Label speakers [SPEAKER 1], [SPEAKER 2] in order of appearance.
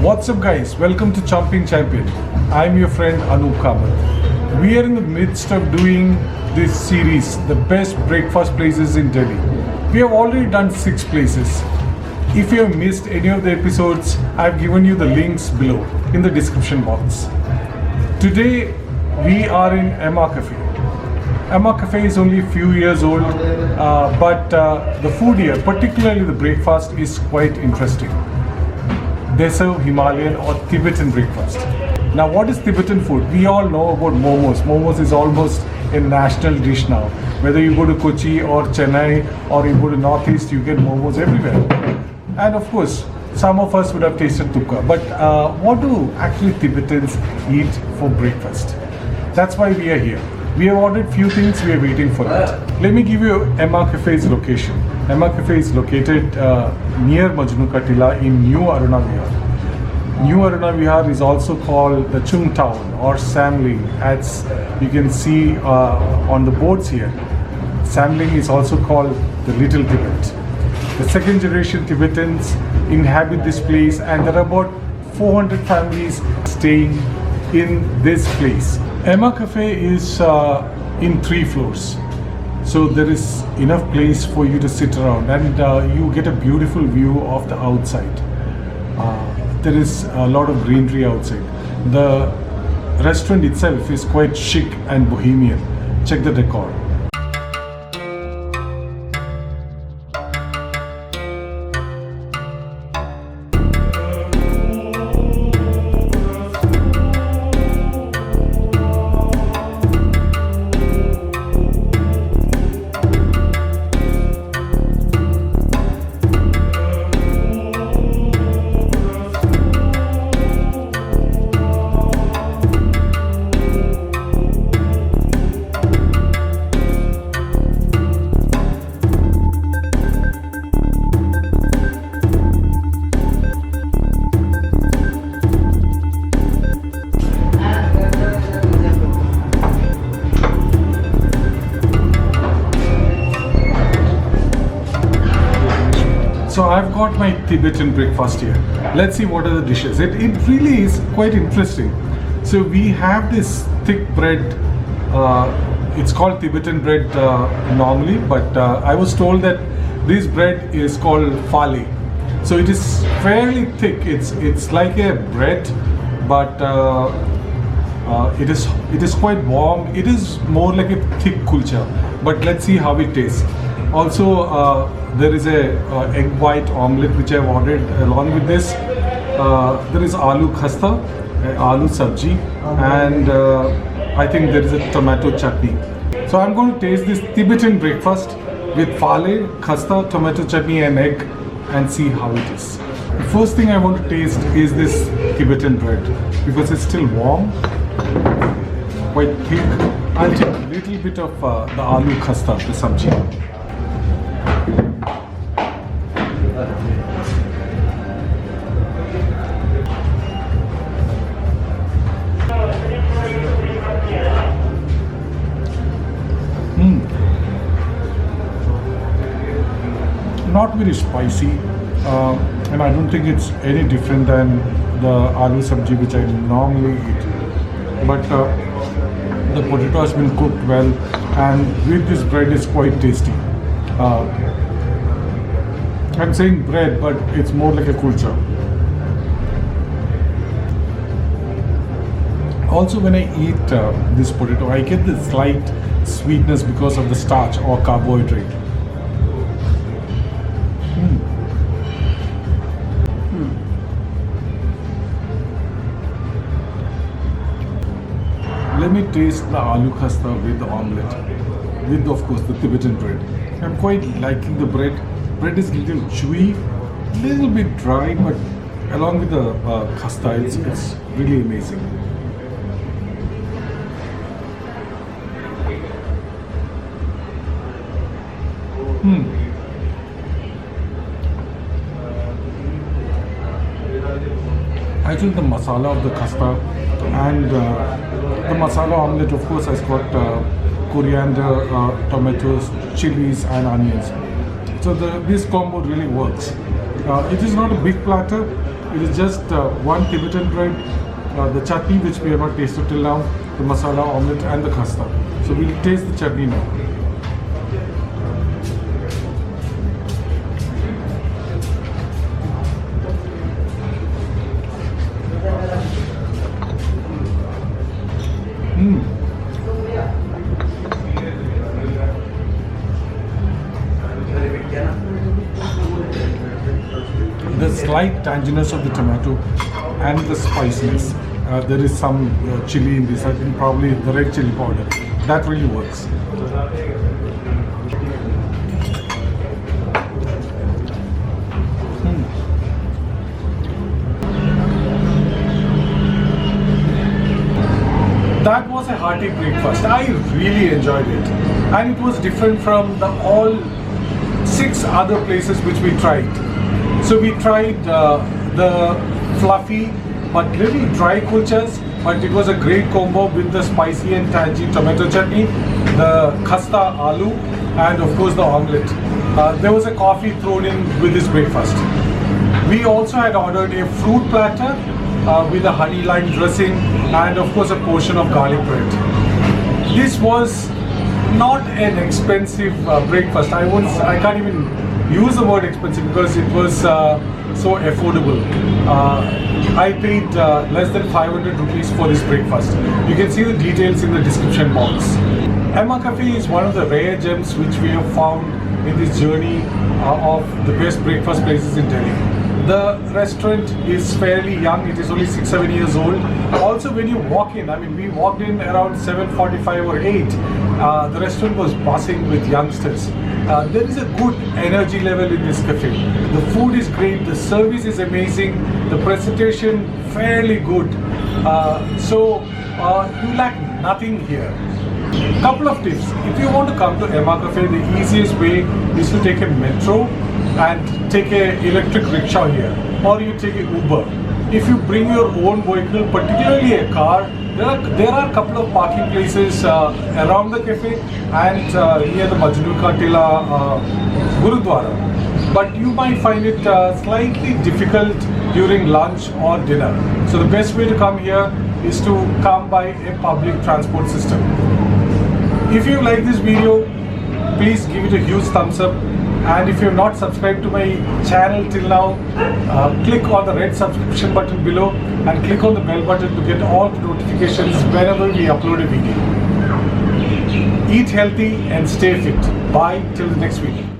[SPEAKER 1] What's up guys, welcome to Chomping Champion. I'm your friend Anup. We are in the midst of doing this series, the best breakfast places in Delhi. We have already done 6 places. If you have missed any of the episodes, I've given you the links below in the description box. Today we are in Emma Café. Emma Café is only a few years old, but the food here, particularly the breakfast, is quite interesting. They serve Himalayan or Tibetan breakfast. Now, what is Tibetan food? We all know about momos. Momos is almost a national dish now. Whether you go to Kochi or Chennai or you go to Northeast, you get momos everywhere. And of course, some of us would have tasted tukka. But what do actually Tibetans eat for breakfast? That's why we are here. We have ordered few things, we are waiting for it. Let me give you Emma Café's location. Emma Café is located near Majnu-ka-tilla in New Aruna Vihar. New Aruna Vihar is also called the Chung Town or Samling, as you can see on the boards here. Samling is also called the Little Tibet. The second generation Tibetans inhabit this place, and there are about 400 families staying in this place. Emma Café is in 3 floors, so there is enough place for you to sit around, and you get a beautiful view of the outside. There is a lot of greenery outside. The restaurant itself is quite chic and bohemian. Check the decor. So I've got my Tibetan breakfast here. Let's see what are the dishes. It really is quite interesting. So we have this thick bread. It's called Tibetan bread normally, but I was told that this bread is called fale. So it is fairly thick. It's like a bread, but it is quite warm. It is more like a thick kulcha. But let's see how it tastes. Also, there is a egg white omelette which I have ordered along with this. There is aloo khasta, aloo sabji, and I think there is a tomato chutney. So I'm going to taste this Tibetan breakfast with fale, khasta, tomato chutney and egg and see how it is. The first thing I want to taste is this Tibetan bread because it's still warm, quite thick. I'll take a little bit of the aloo khasta, the sabji. Not very spicy, and I don't think it's any different than the aloo sabji which I normally eat. But the potato has been cooked well, and with this bread is quite tasty. I'm saying bread, but it's more like a kulcha. Also, when I eat this potato, I get the slight sweetness because of the starch or carbohydrate. Let me taste the aloo khasta with the omelette, with of course the Tibetan bread. I'm quite liking the bread. Bread is a little chewy, little bit dry, but along with the khasta, it's really amazing. I think the masala of the khasta and the masala omelette, of course, has got coriander, tomatoes, chilies and onions. So this combo really works. It is not a big platter, It is just one Tibetan bread, the chutney which we have not tasted till now, the masala omelette and the khasta. So we'll taste the chutney now. The slight tanginess of the tomato and the spiciness. There is some chili in this, I think probably the red chili powder. That really works. That was a hearty breakfast. I really enjoyed it. And it was different from the all 6 other places which we tried. So we tried the fluffy but little dry kulchas, but it was a great combo with the spicy and tangy tomato chutney, the khasta aloo, and of course the omelette. There was a coffee thrown in with this breakfast. We also had ordered a fruit platter with a honey lime dressing and of course a portion of garlic bread. This was not an expensive breakfast. I can't even use the word expensive because it was so affordable. I paid less than 500 rupees for this breakfast. You can see the details in the description box. Emma Café is one of the rare gems which we have found in this journey of the best breakfast places in Delhi. The restaurant is fairly young, it is only 6-7 years old. Also when you walk in, I mean we walked in around 7:45 or 8, the restaurant was buzzing with youngsters. There is a good energy level in this cafe. The food is great, the service is amazing, the presentation fairly good. You lack nothing here. Couple of tips. If you want to come to Emma Cafe, the easiest way is to take a metro and take a electric rickshaw here, or you take a Uber. If you bring your own vehicle, particularly a car, there are a couple of parking places around the cafe and near the Majnu-ka-tilla Gurudwara. But you might find it slightly difficult during lunch or dinner. So the best way to come here is to come by a public transport system. If you like this video, please give it a huge thumbs up. And if you have not subscribed to my channel till now, click on the red subscription button below and click on the bell button to get all the notifications whenever we upload a video. Eat healthy and stay fit. Bye till the next video.